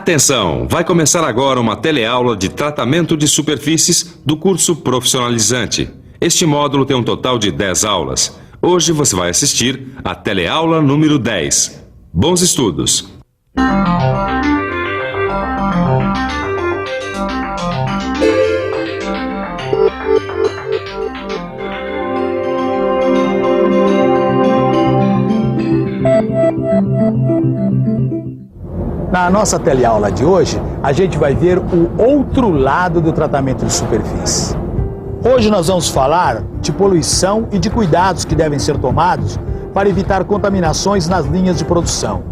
Atenção! Vai começar agora uma teleaula de tratamento de superfícies do curso profissionalizante. Este módulo tem um total de 10 aulas. Hoje você vai assistir a teleaula número 10. Bons estudos! Na nossa teleaula de hoje, a gente vai ver o outro lado do tratamento de superfície. Hoje nós vamos falar de poluição e de cuidados que devem ser tomados para evitar contaminações nas linhas de produção.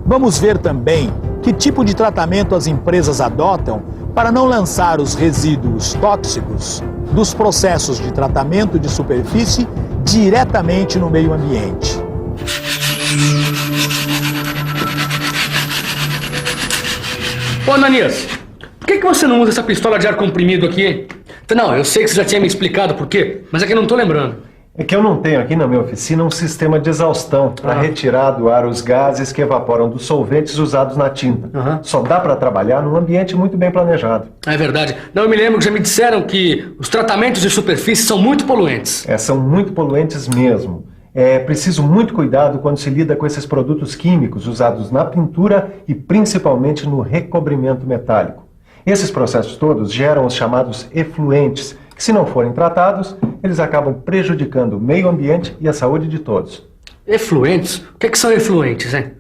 Vamos ver também que tipo de tratamento as empresas adotam para não lançar os resíduos tóxicos dos processos de tratamento de superfície diretamente no meio ambiente. Ô, Ananias, por que você não usa essa pistola de ar comprimido aqui? Não, eu sei que você já tinha me explicado por quê, mas é que eu não tô lembrando. É que eu não tenho aqui na minha oficina um sistema de exaustão para retirar do ar os gases que evaporam dos solventes usados na tinta. Só dá para trabalhar num ambiente muito bem planejado. É verdade. Não, eu me lembro que já me disseram que os tratamentos de superfície são muito poluentes. São muito poluentes mesmo. É preciso muito cuidado quando se lida com esses produtos químicos usados na pintura e principalmente no recobrimento metálico. Esses processos todos geram os chamados efluentes, que se não forem tratados, eles acabam prejudicando o meio ambiente e a saúde de todos. Efluentes? O que são efluentes, hein?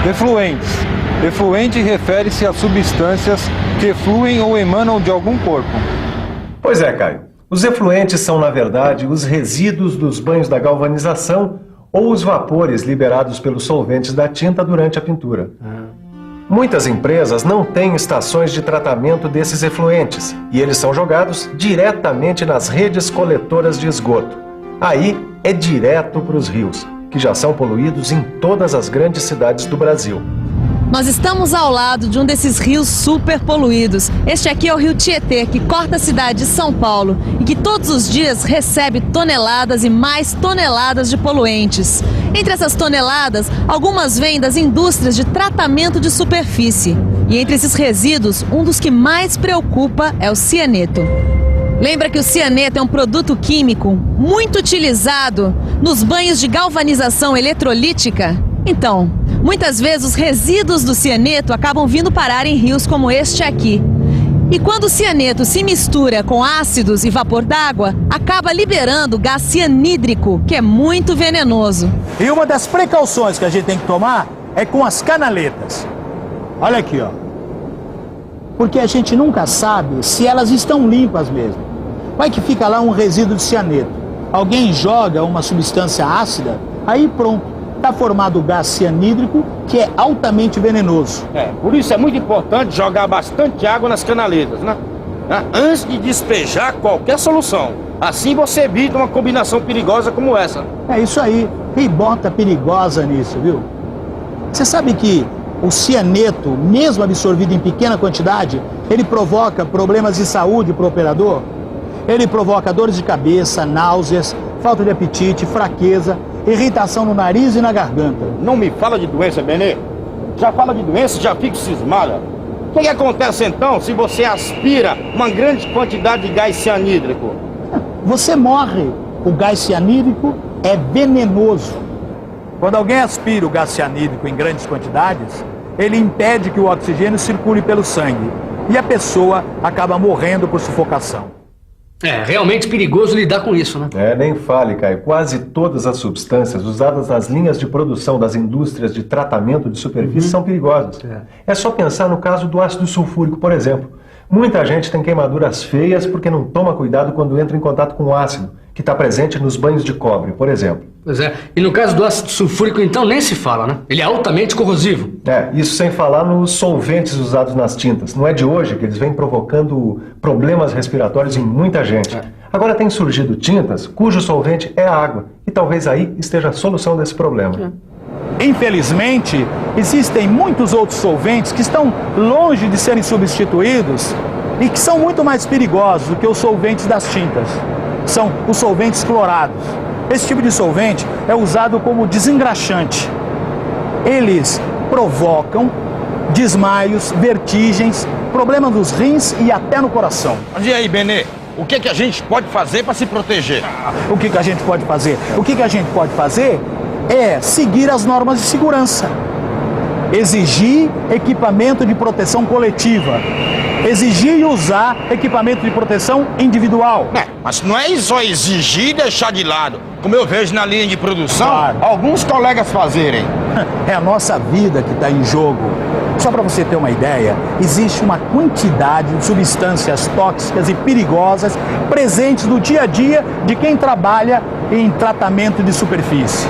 Efluentes. Efluente refere-se a substâncias que fluem ou emanam de algum corpo. Pois é, Caio. Os efluentes são, na verdade, os resíduos dos banhos da galvanização ou os vapores liberados pelos solventes da tinta durante a pintura. Muitas empresas não têm estações de tratamento desses efluentes e eles são jogados diretamente nas redes coletoras de esgoto. Aí é direto para os rios, que já são poluídos em todas as grandes cidades do Brasil. Nós estamos ao lado de um desses rios super poluídos. Este aqui é o Rio Tietê, que corta a cidade de São Paulo e que todos os dias recebe toneladas e mais toneladas de poluentes. Entre essas toneladas, algumas vêm das indústrias de tratamento de superfície. E entre esses resíduos, um dos que mais preocupa é o cianeto. Lembra que o cianeto é um produto químico muito utilizado nos banhos de galvanização eletrolítica? Então, muitas vezes os resíduos do cianeto acabam vindo parar em rios como este aqui. E quando o cianeto se mistura com ácidos e vapor d'água, acaba liberando gás cianídrico, que é muito venenoso. E uma das precauções que a gente tem que tomar é com as canaletas. Olha aqui, ó. Porque a gente nunca sabe se elas estão limpas mesmo. Vai que fica lá um resíduo de cianeto. Alguém joga uma substância ácida, aí pronto. Está formado o gás cianídrico, que é altamente venenoso. Por isso é muito importante jogar bastante água nas canaletas, né? Antes de despejar qualquer solução. Assim você evita uma combinação perigosa como essa. É isso aí. E bota perigosa nisso, viu? Você sabe que o cianeto, mesmo absorvido em pequena quantidade, ele provoca problemas de saúde para o operador? Ele provoca dores de cabeça, náuseas, falta de apetite, fraqueza, irritação no nariz e na garganta. Não me fala de doença, Benê. Já fala de doença, já fico cismada. O que acontece então se você aspira uma grande quantidade de gás cianídrico? Você morre. O gás cianídrico é venenoso. Quando alguém aspira o gás cianídrico em grandes quantidades, ele impede que o oxigênio circule pelo sangue e a pessoa acaba morrendo por sufocação. É realmente perigoso lidar com isso, né? Nem fale, Caio. Quase todas as substâncias usadas nas linhas de produção das indústrias de tratamento de superfície são perigosas. É só pensar no caso do ácido sulfúrico, por exemplo. Muita gente tem queimaduras feias porque não toma cuidado quando entra em contato com o ácido, que está presente nos banhos de cobre, por exemplo. Pois é. E no caso do ácido sulfúrico, então, nem se fala, né? Ele é altamente corrosivo. Isso sem falar nos solventes usados nas tintas. Não é de hoje que eles vêm provocando problemas respiratórios em muita gente. Agora tem surgido tintas cujo solvente é a água. E talvez aí esteja a solução desse problema. Infelizmente, existem muitos outros solventes que estão longe de serem substituídos e que são muito mais perigosos do que os solventes das tintas. São os solventes clorados. Esse tipo de solvente é usado como desengraxante. Eles provocam desmaios, vertigens, problemas nos rins e até no coração. Mas e aí, Benê? O que a gente pode fazer para se proteger? O que a gente pode fazer? O que a gente pode fazer é seguir as normas de segurança. Exigir equipamento de proteção coletiva. Exigir e usar equipamento de proteção individual. Mas não é só exigir e deixar de lado. Como eu vejo na linha de produção, Claro. alguns colegas fazerem. É a nossa vida que está em jogo. Só para você ter uma ideia, existe uma quantidade de substâncias tóxicas e perigosas presentes no dia a dia de quem trabalha em tratamento de superfície.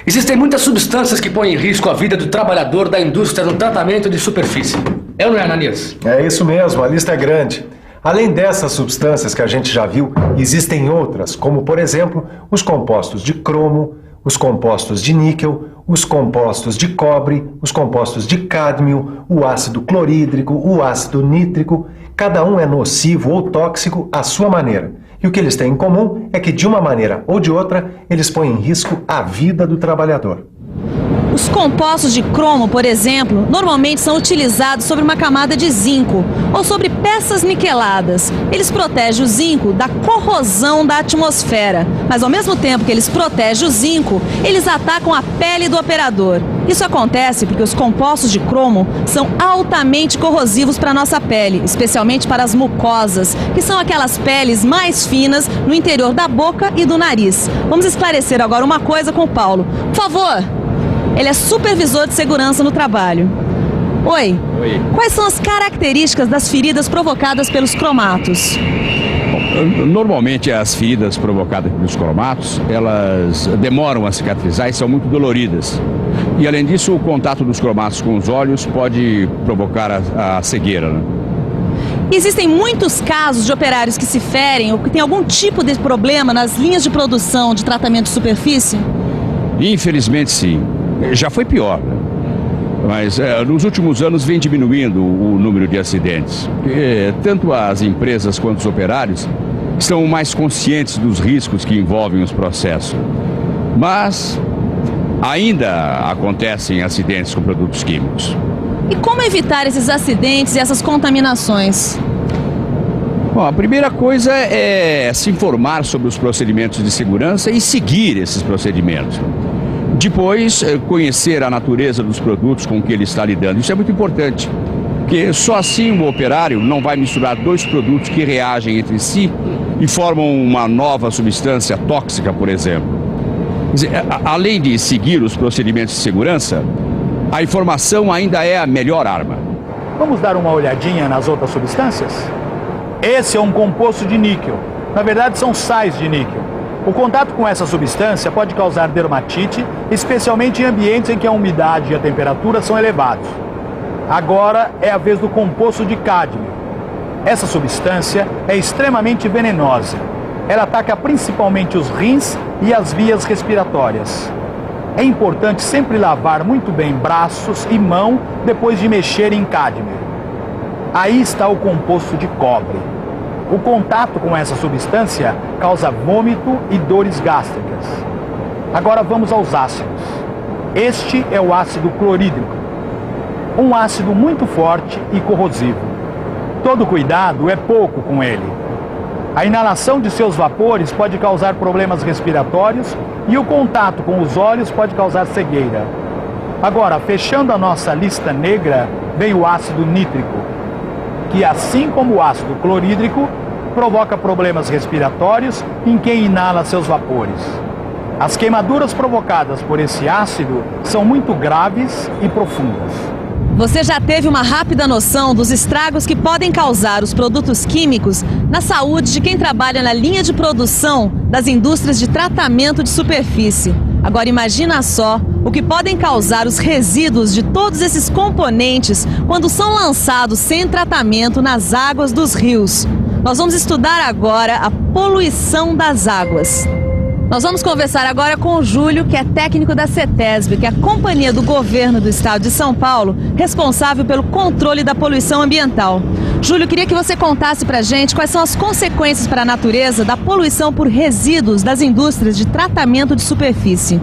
Existem muitas substâncias que põem em risco a vida do trabalhador da indústria no tratamento de superfície. É ou não é, Ananias? É isso mesmo, a lista é grande. Além dessas substâncias que a gente já viu, existem outras, como por exemplo, os compostos de cromo, os compostos de níquel, os compostos de cobre, os compostos de cádmio, o ácido clorídrico, o ácido nítrico. Cada um é nocivo ou tóxico à sua maneira. E o que eles têm em comum é que, de uma maneira ou de outra, eles põem em risco a vida do trabalhador. Os compostos de cromo, por exemplo, normalmente são utilizados sobre uma camada de zinco ou sobre peças niqueladas. Eles protegem o zinco da corrosão da atmosfera, mas ao mesmo tempo que eles protegem o zinco, eles atacam a pele do operador. Isso acontece porque os compostos de cromo são altamente corrosivos para a nossa pele, especialmente para as mucosas, que são aquelas peles mais finas no interior da boca e do nariz. Vamos esclarecer agora uma coisa com o Paulo. Por favor! Ele é supervisor de segurança no trabalho. Oi. Quais são as características das feridas provocadas pelos cromatos? Normalmente as feridas provocadas pelos cromatos, elas demoram a cicatrizar e são muito doloridas. E além disso, o contato dos cromatos com os olhos pode provocar a cegueira, né? Existem muitos casos de operários que se ferem ou que têm algum tipo de problema nas linhas de produção de tratamento de superfície? Infelizmente sim. Já foi pior, né? Mas nos últimos anos vem diminuindo o número de acidentes. Porque tanto as empresas quanto os operários estão mais conscientes dos riscos que envolvem os processos. Mas ainda acontecem acidentes com produtos químicos. E como evitar esses acidentes e essas contaminações? Bom, a primeira coisa é se informar sobre os procedimentos de segurança e seguir esses procedimentos. Depois, conhecer a natureza dos produtos com que ele está lidando. Isso é muito importante, porque só assim o operário não vai misturar dois produtos que reagem entre si e formam uma nova substância tóxica, por exemplo. Quer dizer, além de seguir os procedimentos de segurança, a informação ainda é a melhor arma. Vamos dar uma olhadinha nas outras substâncias? Esse é um composto de níquel. Na verdade, são sais de níquel. O contato com essa substância pode causar dermatite, especialmente em ambientes em que a umidade e a temperatura são elevados. Agora é a vez do composto de cádmio. Essa substância é extremamente venenosa. Ela ataca principalmente os rins e as vias respiratórias. É importante sempre lavar muito bem braços e mão depois de mexer em cádmio. Aí está o composto de cobre. O contato com essa substância causa vômito e dores gástricas. Agora vamos aos ácidos. Este é o ácido clorídrico, um ácido muito forte e corrosivo. Todo cuidado é pouco com ele. A inalação de seus vapores pode causar problemas respiratórios e o contato com os olhos pode causar cegueira. Agora, fechando a nossa lista negra, vem o ácido nítrico, que assim como o ácido clorídrico, provoca problemas respiratórios em quem inala seus vapores. As queimaduras provocadas por esse ácido são muito graves e profundas. Você já teve uma rápida noção dos estragos que podem causar os produtos químicos na saúde de quem trabalha na linha de produção das indústrias de tratamento de superfície. Agora imagina só o que podem causar os resíduos de todos esses componentes quando são lançados sem tratamento nas águas dos rios. Nós vamos estudar agora a poluição das águas. Nós vamos conversar agora com o Júlio, que é técnico da CETESB, que é a companhia do governo do estado de São Paulo, responsável pelo controle da poluição ambiental. Júlio, queria que você contasse pra gente quais são as consequências para a natureza da poluição por resíduos das indústrias de tratamento de superfície.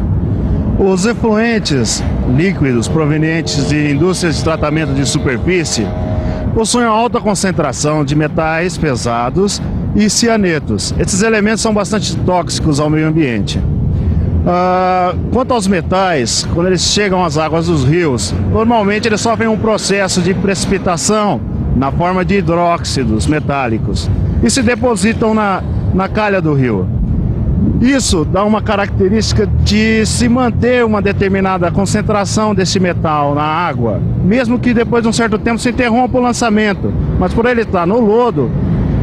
Os efluentes líquidos provenientes de indústrias de tratamento de superfície possuem uma alta concentração de metais pesados e cianetos. Esses elementos são bastante tóxicos ao meio ambiente. Quanto aos metais, quando eles chegam às águas dos rios, normalmente eles sofrem um processo de precipitação na forma de hidróxidos metálicos e se depositam na calha do rio. Isso dá uma característica de se manter uma determinada concentração desse metal na água, mesmo que depois de um certo tempo se interrompa o lançamento. Mas por ele estar no lodo,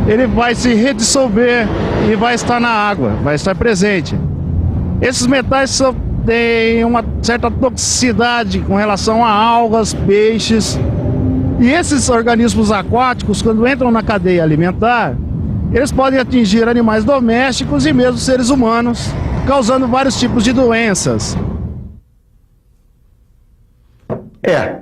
ele vai se redissolver e vai estar na água, vai estar presente. Esses metais têm uma certa toxicidade com relação a algas, peixes. E esses organismos aquáticos, quando entram na cadeia alimentar, eles podem atingir animais domésticos e mesmo seres humanos, causando vários tipos de doenças.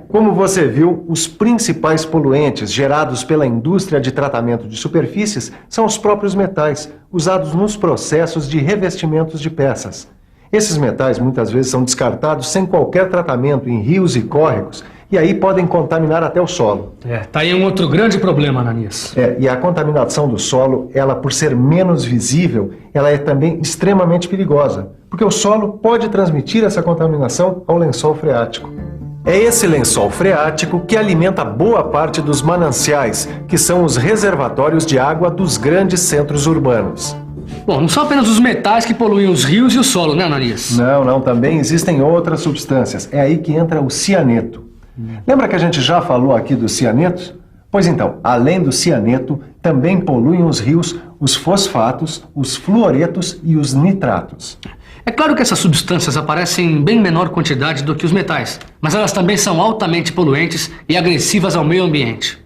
Como você viu, os principais poluentes gerados pela indústria de tratamento de superfícies são os próprios metais, usados nos processos de revestimentos de peças. Esses metais muitas vezes são descartados sem qualquer tratamento em rios e córregos, e aí podem contaminar até o solo. Tá aí um outro grande problema, Ananias. E a contaminação do solo, ela por ser menos visível, ela é também extremamente perigosa, porque o solo pode transmitir essa contaminação ao lençol freático. É esse lençol freático que alimenta boa parte dos mananciais, que são os reservatórios de água dos grandes centros urbanos. Bom, não são apenas os metais que poluem os rios e o solo, né, Ananias? Não, também existem outras substâncias. É aí que entra o cianeto. Lembra que a gente já falou aqui dos cianetos? Pois então, além do cianeto, também poluem os rios os fosfatos, os fluoretos e os nitratos. É claro que essas substâncias aparecem em bem menor quantidade do que os metais, mas elas também são altamente poluentes e agressivas ao meio ambiente.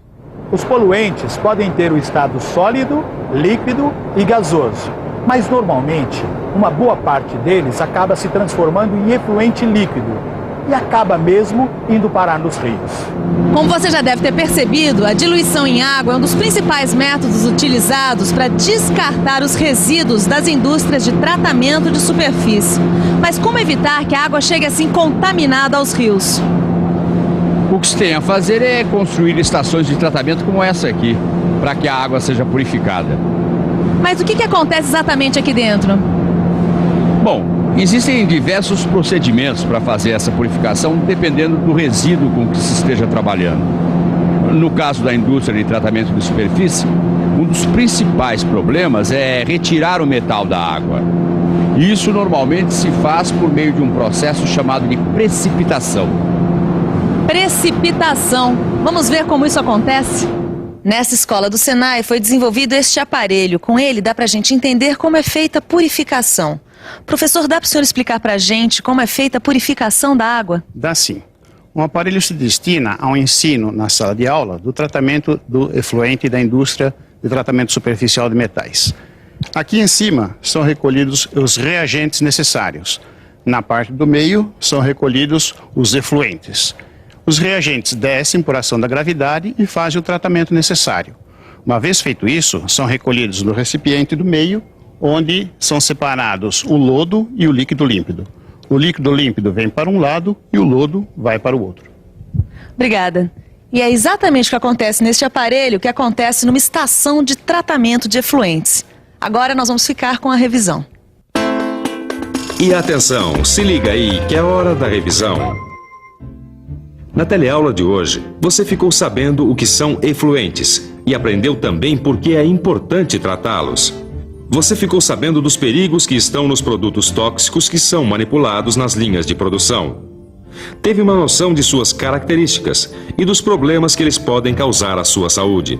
Os poluentes podem ter o estado sólido, líquido e gasoso, mas normalmente uma boa parte deles acaba se transformando em efluente líquido e acaba mesmo indo parar nos rios. Como você já deve ter percebido, a diluição em água é um dos principais métodos utilizados para descartar os resíduos das indústrias de tratamento de superfície. Mas como evitar que a água chegue assim contaminada aos rios? O que se tem a fazer é construir estações de tratamento como essa aqui, para que a água seja purificada. Mas o que acontece exatamente aqui dentro? Bom, existem diversos procedimentos para fazer essa purificação, dependendo do resíduo com que se esteja trabalhando. No caso da indústria de tratamento de superfície, um dos principais problemas é retirar o metal da água. Isso normalmente se faz por meio de um processo chamado de precipitação. Precipitação. Vamos ver como isso acontece? Nessa escola do Senai foi desenvolvido este aparelho. Com ele dá pra gente entender como é feita a purificação. Professor, dá para o senhor explicar para a gente como é feita a purificação da água? Dá sim. Um aparelho se destina ao ensino na sala de aula do tratamento do efluente da indústria de tratamento superficial de metais. Aqui em cima são recolhidos os reagentes necessários. Na parte do meio são recolhidos os efluentes. Os reagentes descem por ação da gravidade e fazem o tratamento necessário. Uma vez feito isso, são recolhidos no recipiente do meio, onde são separados o lodo e o líquido límpido. O líquido límpido vem para um lado e o lodo vai para o outro. Obrigada. E é exatamente o que acontece neste aparelho que acontece numa estação de tratamento de efluentes. Agora nós vamos ficar com a revisão. E atenção, se liga aí que é hora da revisão. Na teleaula de hoje, você ficou sabendo o que são efluentes e aprendeu também por que é importante tratá-los. Você ficou sabendo dos perigos que estão nos produtos tóxicos que são manipulados nas linhas de produção. Teve uma noção de suas características e dos problemas que eles podem causar à sua saúde.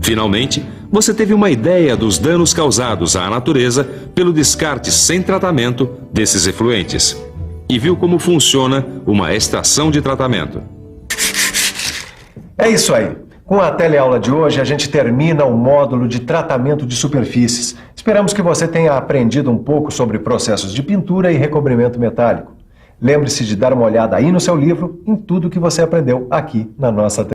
Finalmente, você teve uma ideia dos danos causados à natureza pelo descarte sem tratamento desses efluentes e viu como funciona uma estação de tratamento. É isso aí. Com a teleaula de hoje, a gente termina o módulo de tratamento de superfícies. Esperamos que você tenha aprendido um pouco sobre processos de pintura e recobrimento metálico. Lembre-se de dar uma olhada aí no seu livro em tudo que você aprendeu aqui na nossa